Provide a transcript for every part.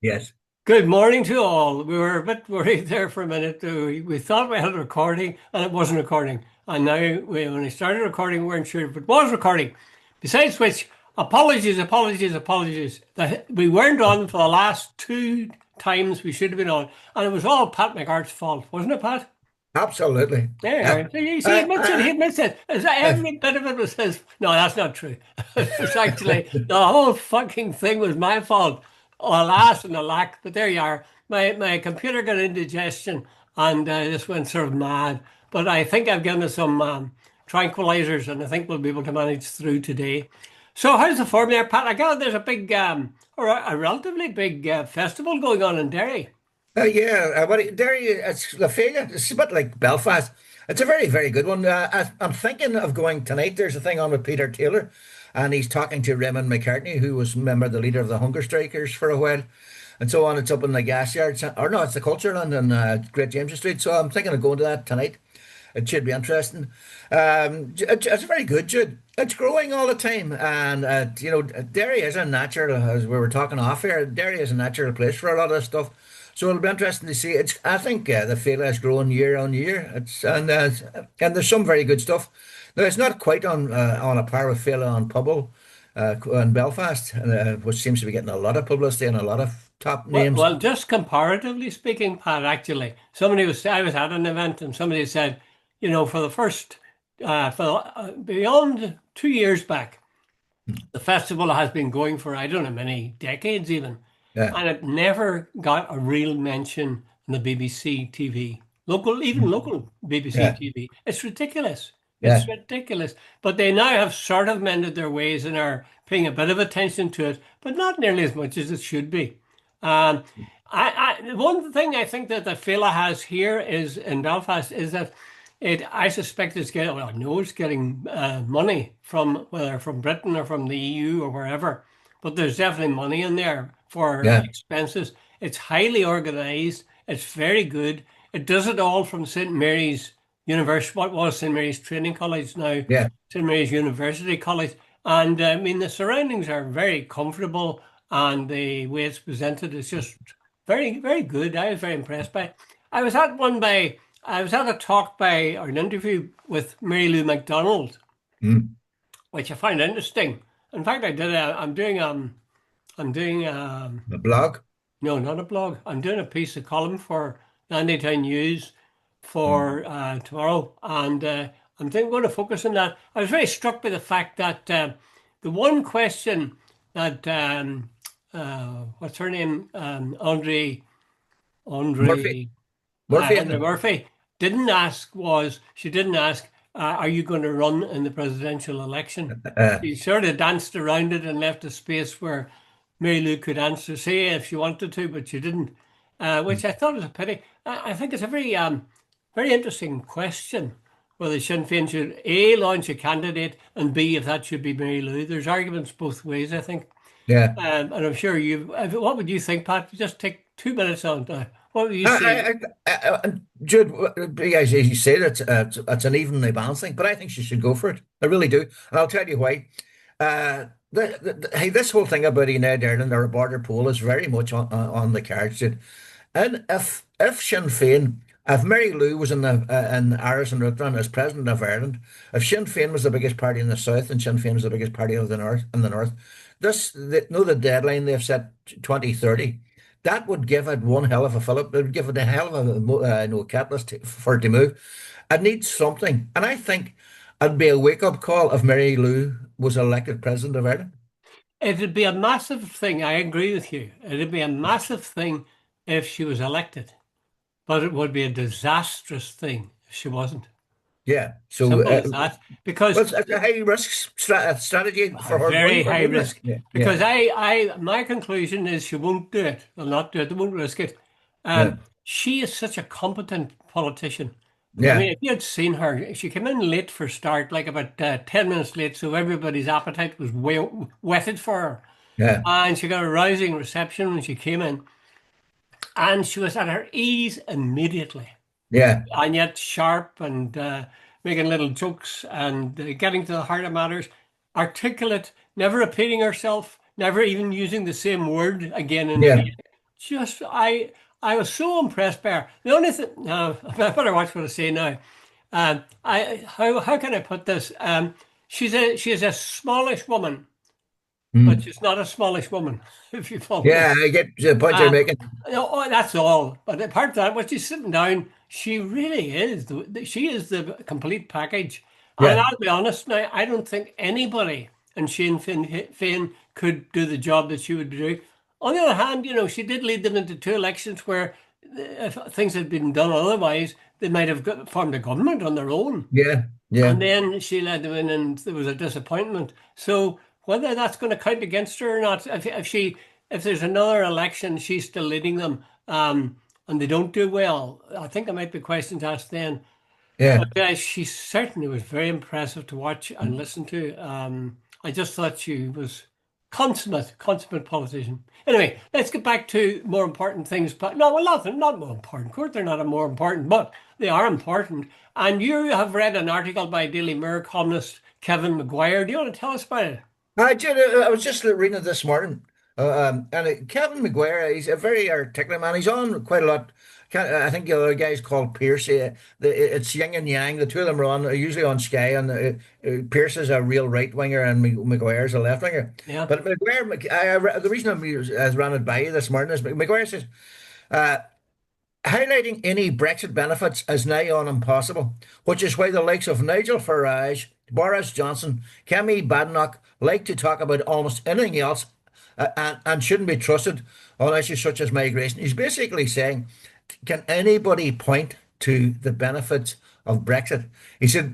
Yes. Good morning to all. We were a bit worried there for a minute. We thought we had a recording and it wasn't recording. And now, when we started recording, we weren't sure if it was recording. Besides which, apologies. That we weren't on for the last two times we should have been on. And it was all Pat McGart's fault, wasn't it, Pat? Absolutely. There. Yeah. So you see, he Uh, admits it. He uh, admits it. uh, Every bit of it was his. No, that's not true. It was actually the whole fucking thing was my fault. Alas and alack. But there you are. My computer got indigestion and this went sort of mad. But I think I've given it some tranquilizers and I think we'll be able to manage through today. So how's the form there, Pat? I gather there's a big or a relatively big festival going on in Derry. yeah, but Derry, it's the failure. It's a bit like Belfast. It's a very, very good one. I'm thinking of going tonight. There's a thing on with Peter Taylor, and he's talking to Raymond McCartney, who was member, the leader of the hunger strikers for a while, and so on. It's up in the gas yard, or no, it's the Culture Land in Great James Street. So I'm thinking of going to that tonight. It should be interesting. It's very good, Jude. It's growing all the time, and Derry is a natural, as we were talking off here. Derry is a natural place for a lot of this stuff. So it'll be interesting to see. I think the Fela is growing year on year. And there's some very good stuff. Now it's not quite on a par with Fela on Pubble in Belfast, which seems to be getting a lot of publicity and a lot of top names. Just comparatively speaking, Pat, actually, I was at an event and somebody said, for the first, beyond 2 years back, the festival has been going for, I don't know, many decades even, Yeah, and it never got a real mention in the BBC TV, even local BBC yeah, TV. It's ridiculous. It's yeah. ridiculous. But they now have sort of mended their ways and are paying a bit of attention to it, but not nearly as much as it should be. Um, one thing I think that the Fela has here is in Belfast is that I suspect it's getting, well, I know it's getting money from whether from Britain or from the EU or wherever, but there's definitely money in there for Yeah, expenses. It's highly organized. It's very good. It does it all from St. Mary's University, what was St. Mary's Training College, now yeah. St. Mary's University College. And I mean, the surroundings are very comfortable and the way it's presented is just very, very good. I was very impressed by it. I was at one by, I was at a talk by, or an interview with Mary Lou McDonald, Mm. which I find interesting. In fact, I'm doing, The blog. no, not a blog. I'm doing a piece of column for 99 News Mm. for tomorrow, and going to focus on that. I was very struck by the fact that the one question that what's her name, Murphy. Andre Murphy, isn't Andre it? Murphy didn't ask was she didn't ask, are you going to run in the presidential election? She sort of danced around it and left a space where Mary Lou could answer, say if she wanted to, but she didn't, which I thought was a pity. I think it's a very interesting question whether Sinn Féin should A, launch a candidate, and B, if that should be Mary Lou. There's arguments both ways, I think. Yeah. And I'm sure what would you think, Pat? Just take 2 minutes on that. What would you say? Jude, as you said, it's an evenly balanced thing, but I think she should go for it. I really do, and I'll tell you why. Hey, this whole thing about United Ireland or a border poll is very much on the cards, Jude. And if Sinn Féin, if Mary Lou was in Aras and Rutland as president of Ireland, if Sinn Féin was the biggest party in the south and Sinn Féin was the biggest party of the north in the north, the deadline they've set 2030. That would give it one hell of a fillip. It would give it a hell of a catalyst for it to move. It needs something, and I think it'd be a wake-up call if Mary Lou was elected president of Ireland. It'd be a massive thing. I agree with you. It'd be a massive thing if she was elected, but it would be a disastrous thing if she wasn't. Yeah. So, Simple as that. Because well, it's a high risk strategy a for her going very for it, high wouldn't it? risk. Yeah. Yeah. Because my conclusion is she won't do it. They'll not do it. They won't risk it. Yeah. She is such a competent politician. I Yeah. mean, if you had seen her, she came in late for start, like about 10 minutes late, so everybody's appetite was whetted for her. Yeah. And she got a rousing reception when she came in, and she was at her ease immediately, Yeah. and yet sharp and making little jokes and getting to the heart of matters, articulate, never repeating herself, never even using the same word again and Yeah. again. just I was so impressed by her. The only thing, no, I better watch what I say now. I how can I put this? She's a smallish woman, but Mm. she's not a smallish woman, if you follow me. Yeah, I get the point you're Uh, making. that's all. But apart from that, when she's sitting down, she really is. She is the complete package. And Yeah, I'll be honest now, I don't think anybody in Féin could do the job that she would do. On the other hand, she did lead them into two elections where if things had been done otherwise, they might have formed a government on their own. yeah, yeah. And then she led them in, and there was a disappointment. So whether that's going to count against her or not, if there's another election, she's still leading them, and they don't do well, I think there might be questions asked then. Yeah. But she certainly was very impressive to watch and listen to. I just thought she was consummate politician. Anyway, let's get back to more important things. But no, well, not more important. Of course, they're not more important, but they are important. And you have read an article by Daily Mirror columnist Kevin Maguire. Do you want to tell us about it? I was just reading it this morning, Kevin McGuire, he's a very articulate man. He's on quite a lot. I think the other guy's called Pierce. It's yin and yang. The two of them are on usually on Sky, and Pierce is a real right winger, and McGuire's a left winger. Yeah. But the reason I ran it by you this morning is McGuire says. Highlighting any Brexit benefits is nigh on impossible, which is why the likes of Nigel Farage, Boris Johnson, Kemi Badenoch like to talk about almost anything else and shouldn't be trusted on issues such as migration. He's basically saying, can anybody point to the benefits of Brexit? He says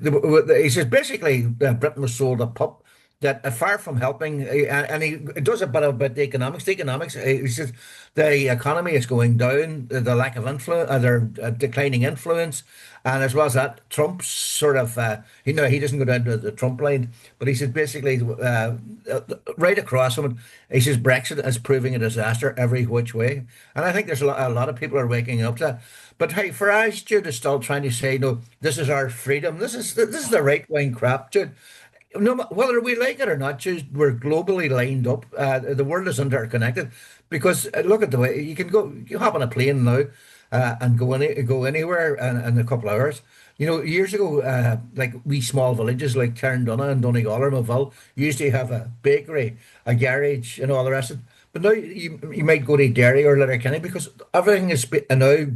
basically Britain was sold a pup that far from helping, and he does a bit about the economics. The economics, he says the economy is going down, the lack of influence, their declining influence, and as well as that, Trump's sort of, he doesn't go down to the Trump line, but he says basically right across from it, he says Brexit is proving a disaster every which way, and I think there's a lot of people are waking up to that. But hey, Farage, Jude is still trying to say, no, this is our freedom. This is the right wing crap, Jude. No, whether we like it or not, just we're globally lined up. The world is interconnected because look at the way you can go. You hop on a plane now and go anywhere in a couple of hours. Years ago, like wee small villages like Carndonagh and Donegal or Moville used to have a bakery, a garage, and all the rest of it. But now you might go to Derry or Letterkenny because everything is now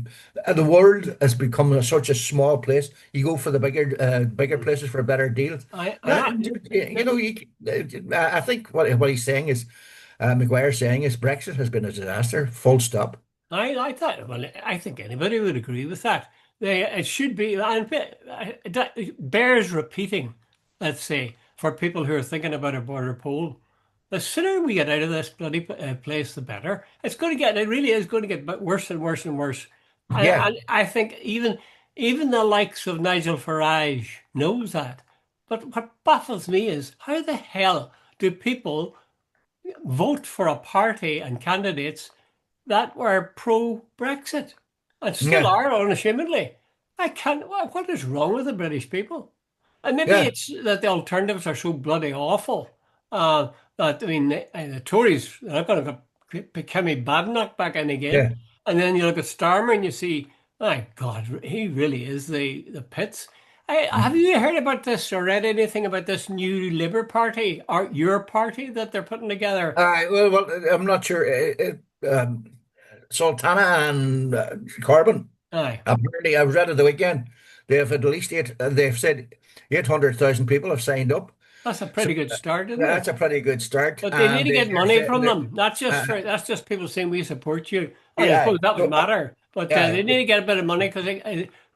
the world has become such a small place. You go for the bigger places for better deals. That, I think what he's saying is, McGuire's saying is Brexit has been a disaster. Full stop. I thought, well, I think anybody would agree with that. It should be, and that bears repeating, let's say, for people who are thinking about a border poll. The sooner we get out of this bloody place, the better. It really is going to get worse and worse and worse. Yeah, And I think even the likes of Nigel Farage knows that. But what baffles me is how the hell do people vote for a party and candidates that were pro-Brexit and still yeah, are unashamedly? I can't. What is wrong with the British people? And maybe yeah, it's that the alternatives are so bloody awful. That I mean, the Tories are not going to get Kemi Badenoch back in again. yeah. And then you look at Starmer and you see, my God, he really is the pits. Have you heard about this or read anything about this new Labour Party or your party that they're putting together? I'm not sure. Sultana and Corbyn. Aye, Apparently, I was read at the weekend. They have at least eight. They've said 800,000 people have signed up. that's a So pretty good start, isn't that's it? a pretty good start. But they need And to get they're money saying from them. Not just uh, for that's just people saying we support you. And I yeah, suppose that would no, matter. But yeah, they need to get a bit of money because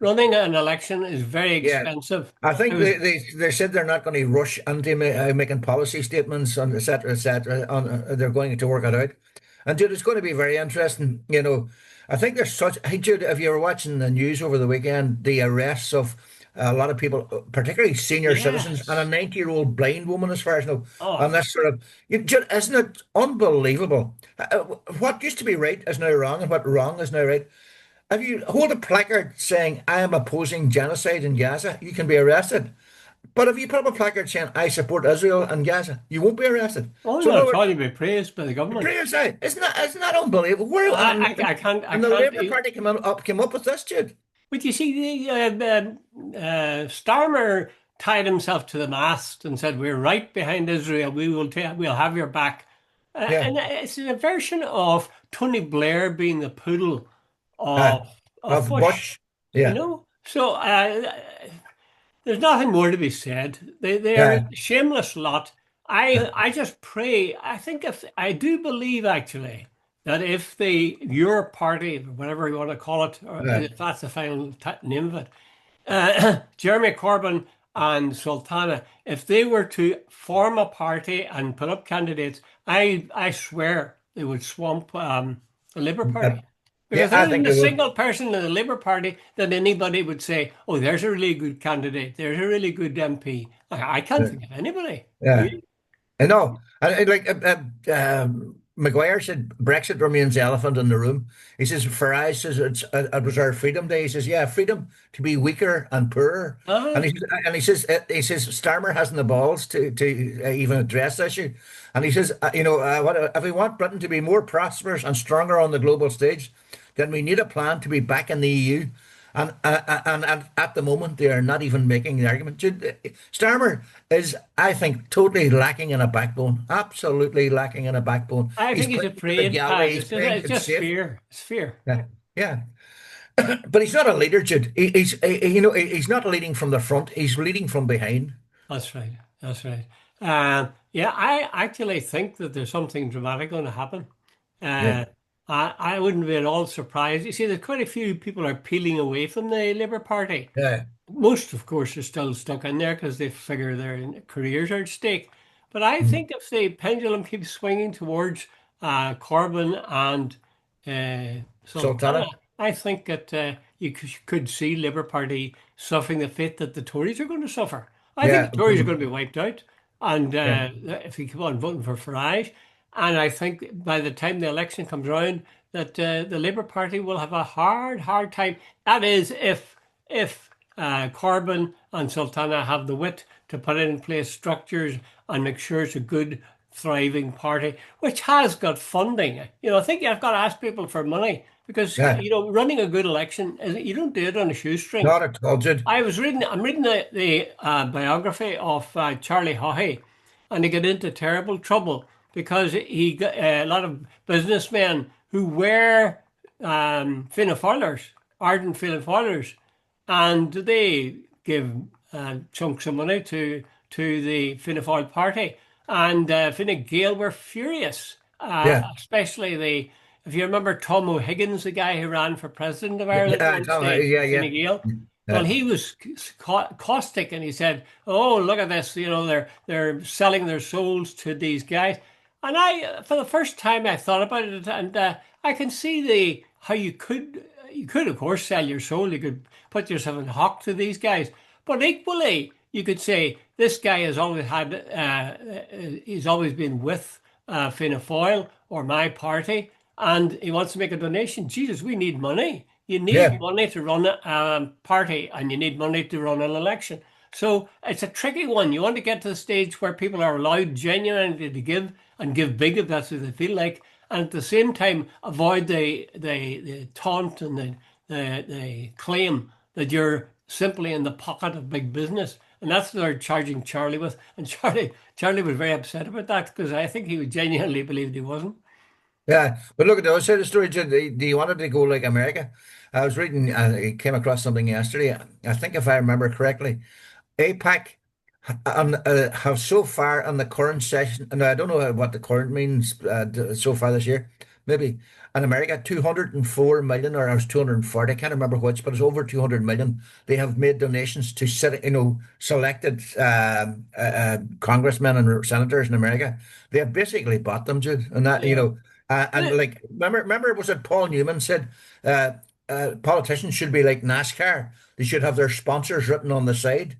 running an election is very yeah. expensive. I It think was they said they're not going to rush into making policy statements on et cetera, et cetera. They're going to work it out. And Jude, it's going to be very interesting. I think there's such. Hey, Jude, if you were watching the news over the weekend, the arrests of a lot of people, particularly senior citizens, and a yes. 90-year-old blind woman, as far as I know, on Oh, this sort of. Jude, isn't it unbelievable? What used to be right is now wrong, and what wrong is now right. If you hold a placard saying, I am opposing genocide in Gaza, you can be arrested. But if you put up a placard saying "I support Israel and Gaza," you won't be arrested. Oh, So in no, other it's words, all to be praised by the government. praise out. Isn't that unbelievable? Where I and the can't. Labour Party came up with this, dude. But you see, Starmer tied himself to the mast and said, "We're right behind Israel. We'll have your back." Yeah. And it's a version of Tony Blair being the poodle Uh, of of Bush, Bush. you Yeah. know. So there's nothing more to be said. They're Yeah. a shameless lot. I just pray. I think if I do believe actually that if your party, whatever you want to call it, or Yeah. if that's the final name of it, Jeremy Corbyn and Sultana, if they were to form a party and put up candidates, I swear they would swamp the Labour Uh, Party. yeah, Because there I isn't think a they would. single person in the Labour Party that anybody would say, "Oh, there's a really good candidate. There's a really good MP." I can't Yeah. think of anybody. Do Yeah. you? I know. Maguire said Brexit remains the elephant in the room. He says Farage says it was our freedom day. He says, yeah, freedom to be weaker and poorer. And Aye. he says Starmer hasn't the balls to even address the issue. And he says, if we want Britain to be more prosperous and stronger on the global stage, then we need a plan to be back in the EU. And at the moment, they are not even making the argument. Starmer is, I think, totally lacking in a backbone. Absolutely lacking in a backbone. I He's think he's playing to the afraid, Pat. gallery. He's playing It's it just safe. fear. It's fear. Yeah, yeah. But he's not a leader, Jude. He's not leading from the front. He's leading from behind. That's right. That's right. Yeah, I actually think that there's something dramatic going to happen. Yeah, Uh, I wouldn't be at all surprised. You see, there's quite a few people are peeling away from the Labour Party. yeah, Most, of course, are still stuck in there because they figure their careers are at stake. But I mm. think if the pendulum keeps swinging towards Corbyn and Sultana, Sultana. I think that you could see Labour Party suffering the fate that the Tories are going to suffer. I think Yeah, the Tories are going to be wiped out, and yeah, if we keep on voting for Farage, and I think by the time the election comes around, that the Labour Party will have a hard time. That is, if Corbyn and Sultana have the wit to put in place structures and make sure it's a good, thriving party, which has got funding. I think you've got to ask people for money because, yeah. running a good election, you don't do it on a shoestring. Not at all, Jude. I'm reading the biography of Charlie Haughey, and he got into terrible trouble because he got a lot of businessmen who were Fianna Fáilers, ardent Fianna Fáilers, and they give chunks of money to the Fianna Fáil party, and Fine Gael were furious, Yeah, especially if you remember Tom O'Higgins, the guy who ran for president of Ireland yeah, one stage yeah, for yeah, Fine Gael. Well, yeah, he was caustic, and he said, "Oh, look at this! They're selling their souls to these guys." And for the first time, I thought about it, and I can see the how you could of course sell your soul. You could put yourself in hock to these guys, but equally, you could say this guy has always had he's always been with Fianna Fáil or my party, and he wants to make a donation. Jesus, we need money. You need yeah, money to run a party, and you need money to run an election. So it's a tricky one. You want to get to the stage where people are allowed genuinely to give and give big if that's what they feel like, and at the same time avoid the taunt and the claim that you're simply in the pocket of big business. And that's what they're charging Charlie with. And Charlie was very upset about that because I think he genuinely believed he wasn't. yeah. But look at the other side of the story, Jude. Do you want it to go like America? I was reading, I came across something yesterday. I think if I remember correctly, APAC have so far in the current session, and I don't know what the current means so far this year, maybe in America, 204 million or it was 240, I can't remember which, but it's over 200 million. They have made donations to selected congressmen and senators in America. They have basically bought them, Jude, and that, Yeah. and like, remember, was it Paul Newman said, uh, politicians should be like NASCAR. They should have their sponsors written on the side,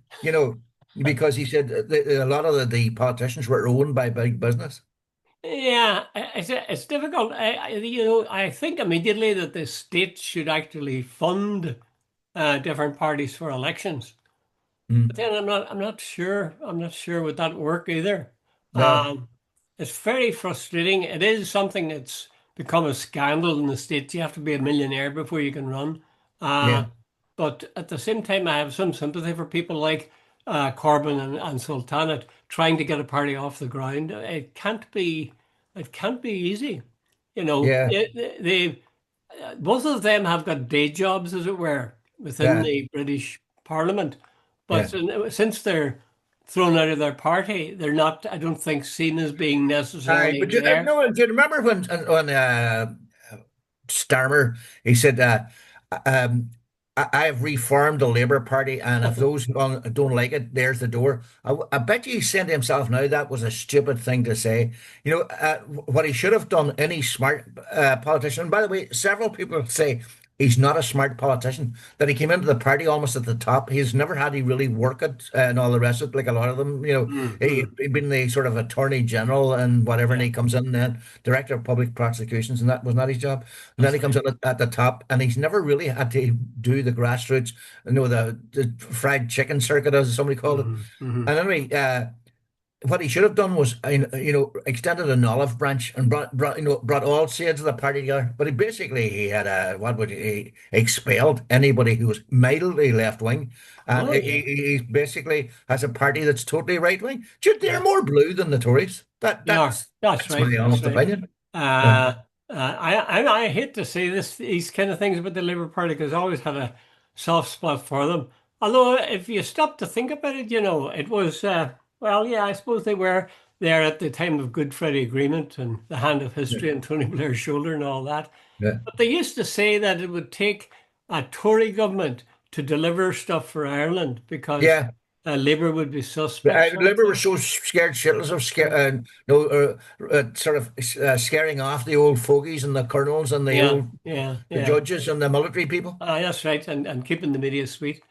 because he said a lot of the politicians were owned by big business. Yeah, it's difficult. I think immediately that the state should actually fund different parties for elections. But then I'm not sure would that work either. No. Um, it's very frustrating. It is something that's become a scandal in the States. You have to be a millionaire before you can run. Yeah. Uh, but at the same time, I have some sympathy for people like Corbyn and Sultanat trying to get a party off the ground. It can't be easy. Yeah. Both of them have got day jobs, as it were, within Yeah. the British Parliament. But Yeah. since they're thrown out of their party, they're not, I don't think, seen as being Aye, necessarily but there. no, do you remember when Starmer, he said, um, I have reformed the Labour Party, and if those who don't like it, there's the door. I bet you he's saying to himself now that was a stupid thing to say. What he should have done, any smart politician, and by the way, several people say he's not a smart politician, that he came into the party almost at the top. He's never had to really work it and all the rest of it, like a lot of them. Hmm. He'd been the sort of attorney general and whatever, and Yeah, he comes in then director of public prosecutions, and that was not his job. And then that's he comes right. in at the top, and he's never really had to do the grassroots, the fried chicken circuit, as somebody called it. Hmm. Hmm. And anyway, what he should have done was, extended an olive branch and brought all sides of the party together. But he had he expelled anybody who was mildly left wing, and Oh, he basically has a party that's totally right wing. They're yeah. more blue than the Tories. That They are. that's That's that's my right. That's honest right. opinion. Yeah, I hate to say these kind of things about the Labour Party because I always had a soft spot for them. Although, if you stop to think about it, it was, well, yeah, I suppose they were there at the time of Good Friday Agreement and the hand of yeah, history on Tony Blair's shoulder and all that. yeah. But they used to say that it would take a Tory government to deliver stuff for Ireland because Yeah. Labour would be suspect, sort of Labour were thing. so scared shitless of no, sort of scaring off the old fogies and the colonels and Yeah, yeah, the yeah. judges and the military people. That's right, and keeping the media sweet.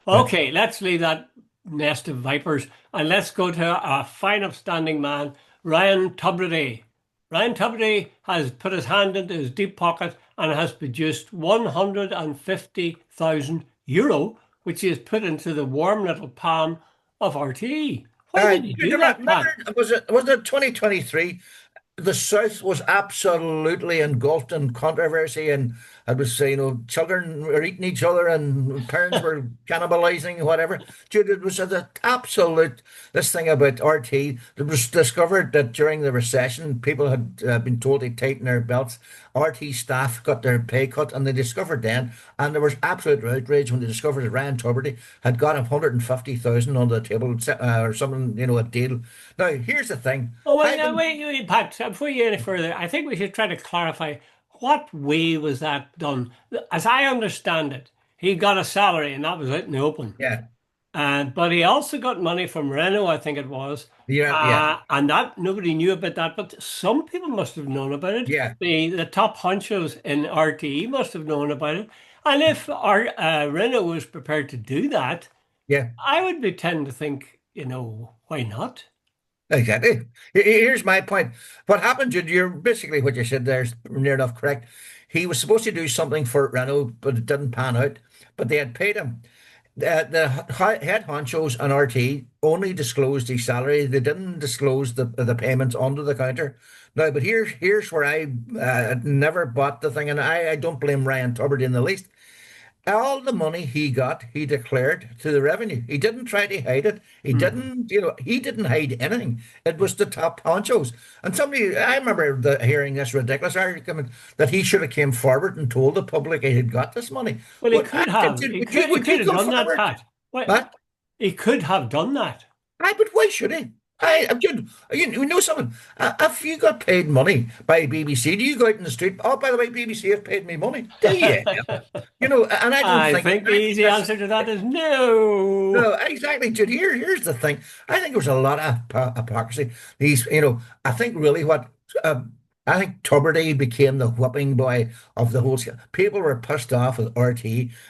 Yeah. Okay, let's leave that nest of vipers and let's go to a fine, upstanding man, Ryan Tubridy. Ryan Tubridy has put his hand into his deep pocket and has produced €150,000, which he has put into the warm little palm of RTE. Why did he Do do you that, remember, Pat? was it 2023? The South was absolutely engulfed in controversy, and I was saying, children were eating each other, and parents were cannibalizing, whatever. Dude, it was an absolute this thing about RT. It was discovered that during the recession, people had been told to tighten their belts. RT staff got their pay cut, and they discovered then, and there was absolute outrage when they discovered that Ryan Tubridy had got 150,000 on the table, or something, a deal. Now, here's the thing. Oh, wait, I no, can wait, Pat, before you go any further, I think we should try to clarify what way was that done? As I understand it, he got a salary and that was out in the open. Yeah, But he also got money from Renault, I think it was. yeah, yeah, And that nobody knew about that, but some people must have known about it. yeah, The top honchos in RTE must have known about it. And if Renault was prepared to do that, yeah. I would be tend to think, why not? Exactly. Here's my point. What happened, you're basically what you said there is near enough correct. He was supposed to do something for Renault, but it didn't pan out. But they had paid him. The head honchos and RT only disclosed his salary. They didn't disclose the payments under the counter. Now, but here's where I never bought the thing, and I don't blame Ryan Tubridy in the least. All the money he got, he declared to the revenue. He didn't try to hide it. Hmm. He didn't hide anything. It was the top honchos. And I remember hearing this ridiculous argument that he should have came forward and told the public he had got this money. Well, he What, could have. He could. He would could you have come done that, forward? Pat. What? What? He could have done that. Aye, but why should he? You know something? If you got paid money by BBC, do you go out in the street? Oh, by the way, BBC have paid me money. Do you? And I don't I think think the easy that's answer to that is no. no, exactly, Jude. Here's the thing. I think there was a lot of hypocrisy. I think really uh, I think Tubridy became the whipping boy of the whole. People were pissed off with RT.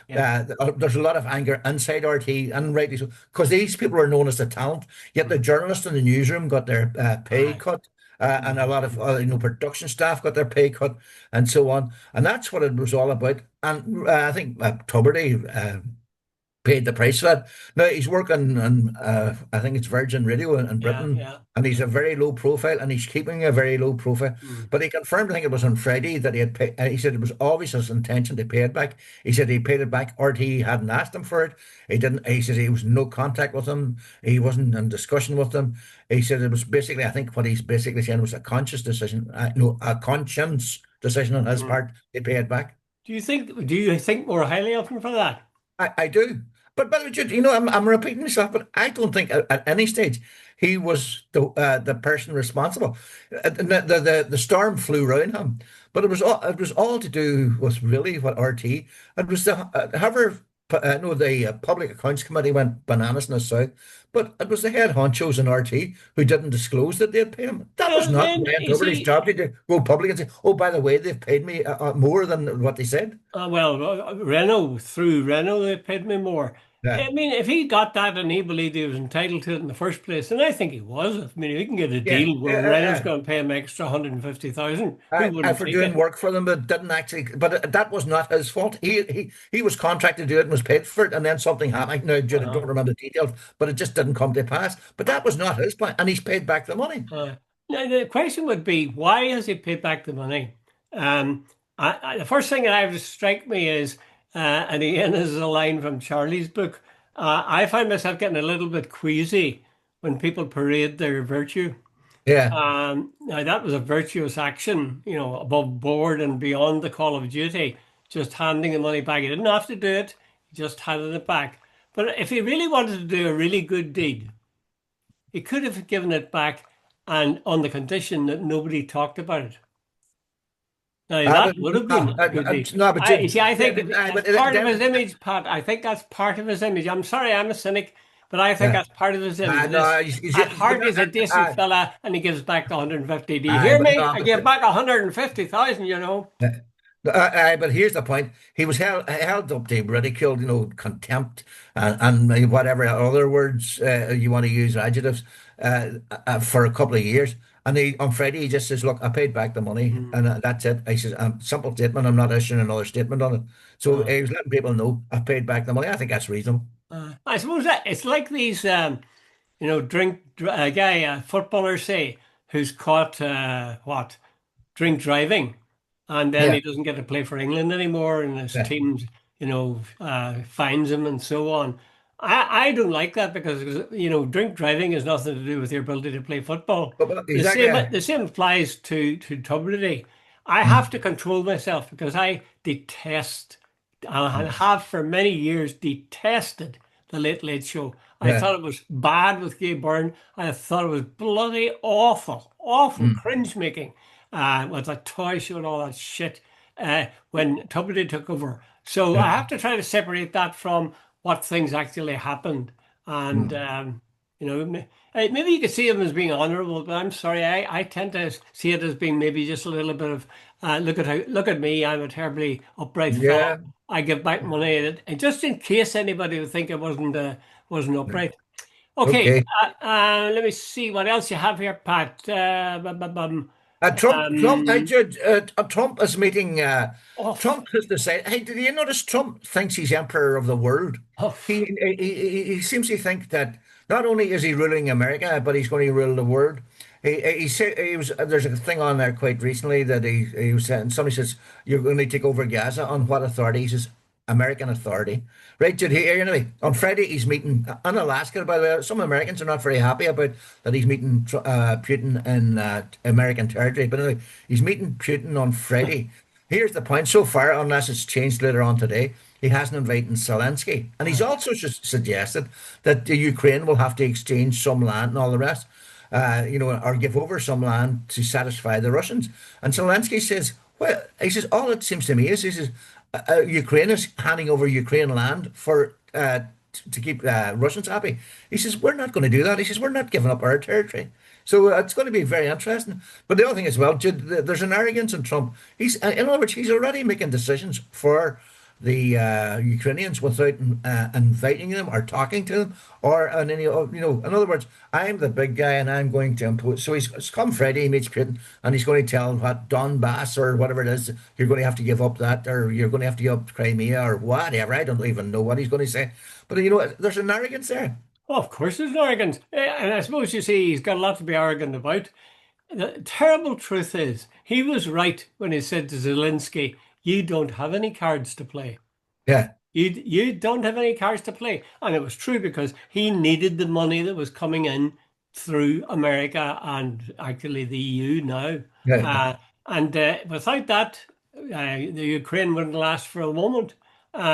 Yeah. There's a lot of anger inside RT, and rightly so, because these people are known as the talent. Yet the journalists in the newsroom got their pay Aye. cut, and a Mhm. lot of production staff got their pay cut, and so on. And that's what it was all about. And I think Tubridy. paid the price for that. Now he's working on, I think it's Virgin Radio in Yeah, Britain, yeah. and he's a very low profile, and he's keeping a very low profile. Mm. But he confirmed, I think it was on Friday, that he had paid. He said it was always his intention to pay it back. He said he paid it back. RT hadn't asked him for it. He didn't. He said he was in no contact with him. He wasn't in discussion with them. He said it was basically, I think what he's basically saying was a conscious decision, no, a conscience decision on his Mm. part to pay it back. Do you think more highly of him for that? I do. But Jude, I'm repeating myself, but I don't think at any stage he was the person responsible. The storm flew around him, but it was all to do with really what RT. It was the however no the Public Accounts Committee went bananas in the south, but it was the head honchos in RT who didn't disclose that they'd paid him. That was not Then Ryan you Tubridy's see, job to go public and say, "Oh, by the way, they've paid me more than what they said." Renault, through Renault, they paid me more. Yeah. I mean, if he got that and he believed he was entitled to it in the first place, and I think he was. I mean, if he can get a Yeah. deal where Renault's going to pay him extra 150,000, who I wouldn't for take doing it? work for them, but didn't actually. But that was not his fault. He was contracted to do it and was paid for it, and then something happened. Now, Jude, I Uh-huh. don't remember the details, but it just didn't come to pass. But that was not his plan, and he's paid back the money. Uh, Now, the question would be, why has he paid back the money? The first thing that I would strike me is, and again, this is a line from Charlie's book. I find myself getting a little bit queasy when people parade their virtue. Yeah, Now that was a virtuous action, above board and beyond the call of duty, just handing the money back. He didn't have to do it, he just handed it back. But if he really wanted to do a really good deed, he could have given it back and on the condition that nobody talked about it. Now I that would, would have been a good deed. no, but I you Jude, see, I yeah, think but that's part of his then, image, Pat. I think that's part of his image. I'm sorry, I'm a cynic, but I think yeah, that's part of his image. no, At heart, he's a decent uh, fella, and he gives back the 150. Do you aye, hear but me? no, I give back 150,000. but here's the point. He was held up to ridicule, contempt, and whatever other words you want to use, adjectives, for a couple of years. And on Friday, he just says, "Look, I paid back the money, Mm. and that's it." He says, "Simple statement. I'm not issuing another statement on it." So Uh, he was letting people know I paid back the money. I think that's reasonable. I suppose that it's like these, a guy, a footballer, say, who's caught what drink driving, and then Yeah, he doesn't get to play for England anymore, and his yeah. team, fines him and so on. I don't like that because drink driving has nothing to do with your ability to play football. But The exactly. same the same applies to Tubridy. I have Mm, to control myself because I detest, and mm, have for many years detested the Late Late Show. I yeah. thought it was bad with Gay Byrne. I thought it was bloody awful, awful, Mm, cringe making, with the toy show and all that shit. When Tubridy took over, so I yeah. have to try to separate that from what things actually happened. And Mm. maybe you could see him as being honourable, but I'm sorry, I tend to see it as being maybe just a little bit of look at me, I'm a terribly upright fellow. Yeah. I give back money, and just in case anybody would think I wasn't upright. Okay, Okay. let me see what else you have here, Pat. I Um, judge, Trump is meeting. oh, Trump has decided. Hey, did you notice Trump thinks he's emperor of the world? oh, He seems to think that not only is he ruling America, but he's going to rule the world. He said he was. There's a thing on there quite recently that he was saying. Somebody says you're going to take over Gaza on what authority? He says American authority. Right, Jude, here anyway. On Friday, he's meeting in Alaska. By the way, some Americans are not very happy about that he's meeting Putin in American territory. But anyway, he's meeting Putin on Friday. Here's the point so far, unless it's changed later on today, he hasn't invited Zelensky. And he's also just suggested that the Ukraine will have to exchange some land and all the rest, or give over some land to satisfy the Russians. And Zelensky says, well, he says, all it seems to me is, he says, Ukraine is handing over Ukraine land for to keep Russians happy. He says, we're not going to do that. He says, we're not giving up our territory. So it's going to be very interesting. But the other thing as well, Jude, there's an arrogance in Trump. In other words, he's already making decisions for the Ukrainians without inviting them or talking to them or in any, in other words, I'm the big guy and I'm going to impose. So it's come Friday, he meets Putin and he's going to tell him what Donbass or whatever it is, you're going to have to give up that or you're going to have to give up Crimea or whatever. I don't even know what he's going to say. But there's an arrogance there. Oh, of course, there's arrogance. And I suppose you see he's got a lot to be arrogant about. The terrible truth is, he was right when he said to Zelensky, "You don't have any cards to play. Yeah, You don't have any cards to play." And it was true because he needed the money that was coming in through America and actually the EU now. yeah, Uh, and without that, the Ukraine wouldn't last for a moment.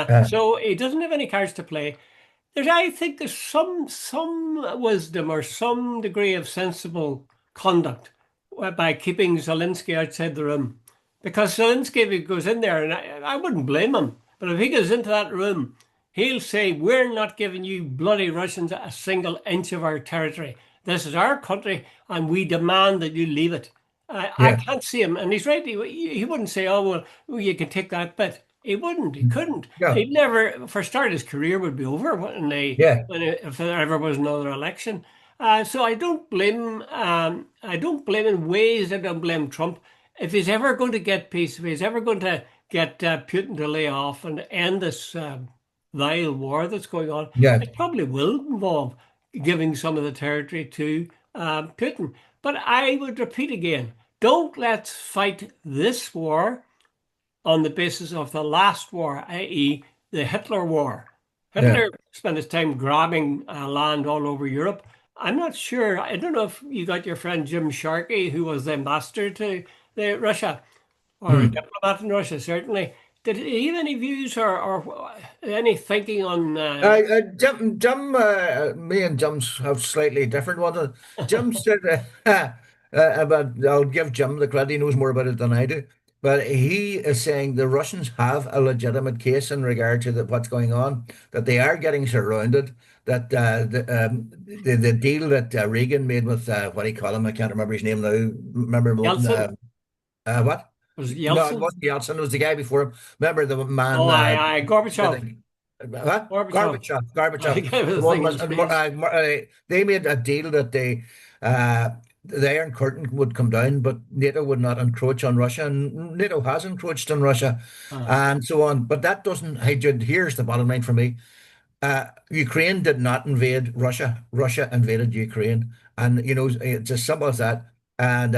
yeah, So he doesn't have any cards to play. I think there's some wisdom or some degree of sensible conduct by keeping Zelensky outside the room, because Zelensky, if he goes in there, and I wouldn't blame him, but if he goes into that room, he'll say, "We're not giving you bloody Russians a single inch of our territory. This is our country, and we demand that you leave it." I yeah, can't see him, and he's right. He wouldn't say, "Oh well, you can take that bit." He wouldn't. He couldn't. yeah, He'd never. For a start, his career would be over yeah, if there ever was another election. So I don't blame him. I don't blame in ways. I don't blame Trump. If he's ever going to get peace, if he's ever going to get Putin to lay off and end this vile war that's going on, yeah, it probably will involve giving some of the territory to Putin. But I would repeat again, don't let's fight this war on the basis of the last war, i.e., the Hitler War. yeah. Hitler spent his time grabbing land all over Europe. I'm not sure. I don't know if you got your friend Jim Sharkey, who was the ambassador to Russia, or a Hmm. diplomat in Russia, certainly. Did he have any views or any thinking on? Me and Jim have slightly different ones. Jim said, but I'll give Jim the credit. He knows more about it than I do. But he is saying the Russians have a legitimate case in regard to what's going on, that they are getting surrounded, that the deal that Reagan made with, what do you call him? I can't remember his name now. Remember Yeltsin? what? Was it No, it Yeltsin? wasn't Yeltsin. It was the guy before him. Remember the Oh, man? I I Gorbachev. think, what? Gorbachev. Gorbachev. I Gorbachev. can't The even one think of was, his face. they made a deal that the Iron Curtain would come down, but NATO would not encroach on Russia, and NATO has encroached on Russia, Uh, and so on. But that doesn't. Hey, Jude, here's the bottom line for me. Ukraine did not invade Russia. Russia invaded Ukraine, and it's as simple as that. And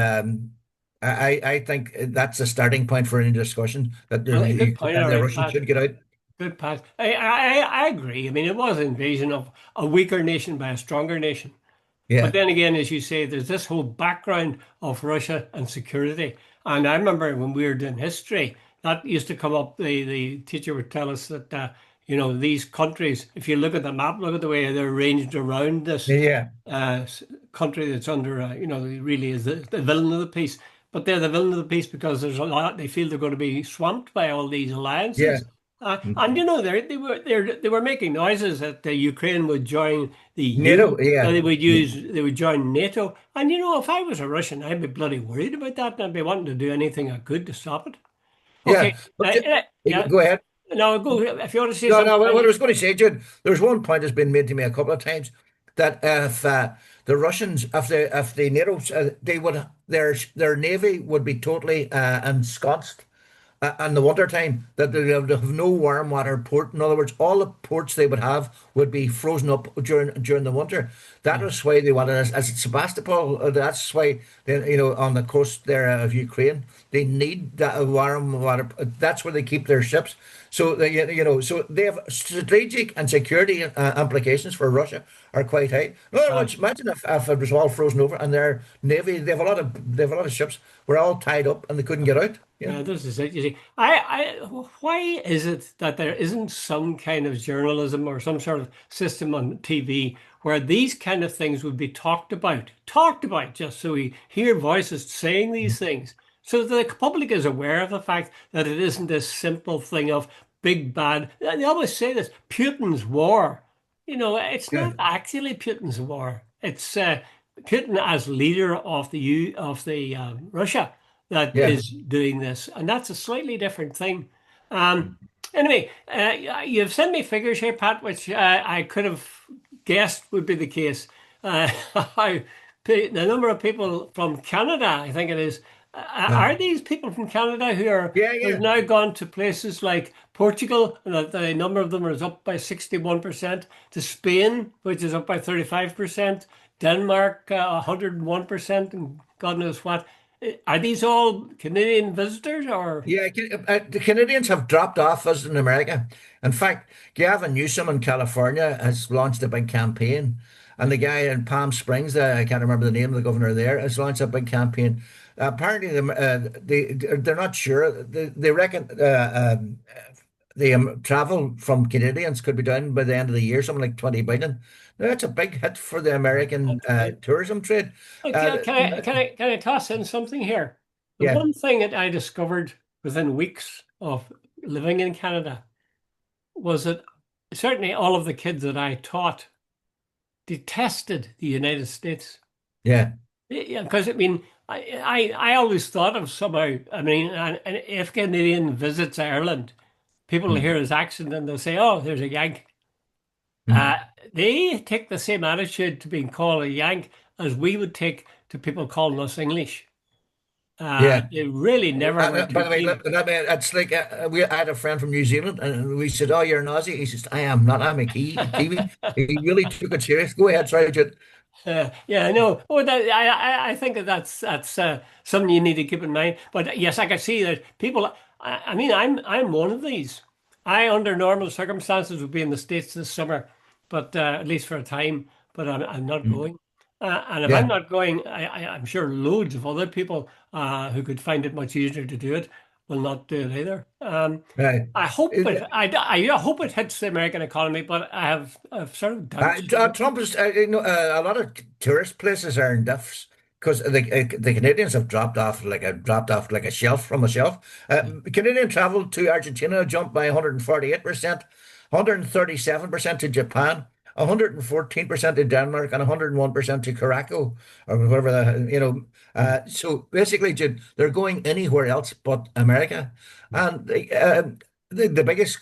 I think that's a starting point for any discussion that good point, all the right, Russians Pat. should get out. Good, Pat. I agree. I mean, it was an invasion of a weaker nation by a stronger nation. But Yeah, then again, as you say, there's this whole background of Russia and security. And I remember when we were doing history, that used to come up. The teacher would tell us that, these countries, if you look at the map, look at the way they're arranged around this yeah, country that's under, really is the villain of the piece. But they're the villain of the piece because there's a lot, they feel they're going to be swamped by all these yeah. alliances. And they were making noises that the Ukraine would join the EU, NATO, yeah, they would join NATO. And if I was a Russian, I'd be bloody worried about that, and I'd be wanting to do anything I could to stop it. Okay, yeah. But yeah. go ahead. No, go if you want to say No, something. no. What I was going to say, Jude, there's one point that's been made to me a couple of times that if the Russians, if the NATO, they would their navy would be totally ensconced in the winter time, that they would have no warm water port. In other words, all the ports they would have would be frozen up during the winter. That Yeah. was why they wanted, as Sebastopol. That's why they, on the coast there of Ukraine, they need that warm water. That's where they keep their ships. So so they have strategic and security implications for Russia are quite high. In other Uh, words, imagine if it was all frozen over and their navy, they have a lot of ships were all tied up and they couldn't get out. Yeah. Yeah, this is it. You see, why is it that there isn't some kind of journalism or some sort of system on TV where these kind of things would be talked about, just so we hear voices saying these things, so that the public is aware of the fact that it isn't this simple thing of big bad. They always say this: Putin's war. It's Yeah. not actually Putin's war. It's Putin as leader of the Russia that Yeah. is doing this, and that's a slightly different thing. Um, anyway, you've sent me figures here, Pat, which I could have guessed would be the case. The number of people from Canada, I think it is, Uh, Are these people from Canada yeah, who have yeah, now gone to places like Portugal, and the number of them is up by 61%, to Spain, which is up by 35%, Denmark 101%, and God knows what. Are these all Canadian visitors or? yeah. The Canadians have dropped off as in America. In fact, Gavin Newsom in California has launched a big campaign, and the guy in Palm Springs, I can't remember the name of the governor there, has launched a big campaign. Apparently, they're not sure. They reckon the travel from Canadians could be down by the end of the year, something like 20 billion. Now, that's a big hit for the American That's great. tourism trade. Okay, Uh, can I toss in something here? The yeah, one thing that I discovered within weeks of living in Canada was that certainly all of the kids that I taught detested the United States. yeah, Yeah, because I mean, I always thought of somehow, I mean, and if Canadian visits Ireland, people will mm, hear his accent and they'll say, oh, there's a Yank. Uh, mm, they take the same attitude to being called a Yank as we would take to people calling us English. yeah. They really never were By too the way, keen. it's like I had a friend from New Zealand, and we said, "Oh, you're an Aussie." He says, "I am not. I'm a Kiwi." He really took it serious. Go ahead, sorry, Jude. Yeah, I know. Oh, I think that that's something you need to keep in mind. But yes, I can see that people. I mean, I'm one of these. I, under normal circumstances, would be in the States this summer, but at least for a time. But I'm not Mm. going. And if I'm Yeah, not going, I'm sure loads of other people who could find it much easier to do it will not do it either. right. I hope Uh, it. I hope it hits the American economy, but I've sort of doubts. Trump is, a lot of tourist places are in diffs because the Canadians have dropped off like a shelf from a shelf. Canadian travel to Argentina jumped by 148%, 137% to Japan, 114% to Denmark, and 101% to Caraco or whatever So basically, Jude, they're going anywhere else but America, and the biggest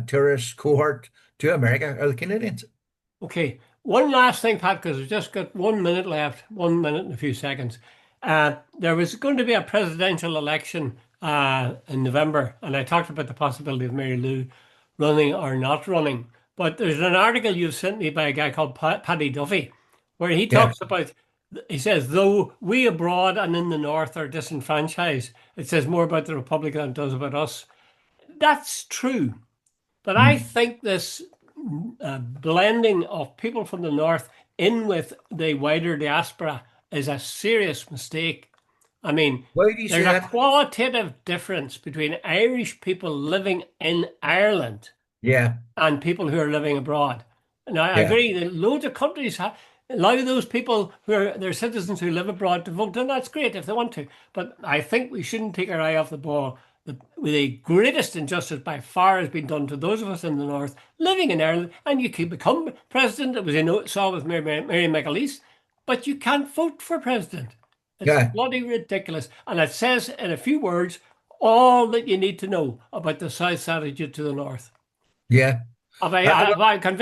tourist cohort to America are the Canadians. Okay, one last thing, Pat, because we've just got 1 minute left, 1 minute and a few seconds. There was going to be a presidential election in November, and I talked about the possibility of Mary Lou running or not running. But there's an article you've sent me by a guy called Paddy Duffy, where he Yeah, talks about, he says, though we abroad and in the North are disenfranchised, it says more about the Republic than it does about us. That's true. But I mm. think this blending of people from the north in with the wider diaspora is a serious mistake. I mean, Why do you say there's a that? qualitative difference between Irish people living in Ireland Yeah, and people who are living abroad. And I yeah, agree that loads of countries allow those people who are their citizens who live abroad to vote, and that's great if they want to. But I think we shouldn't take our eye off the ball. The greatest injustice by far has been done to those of us in the north living in Ireland, and you can become president. It was in saw with Mary McAleese, but you can't vote for president. It's yeah, bloody ridiculous, and it says in a few words all that you need to know about the South's attitude to the north. yeah. Have Uh, I convinced?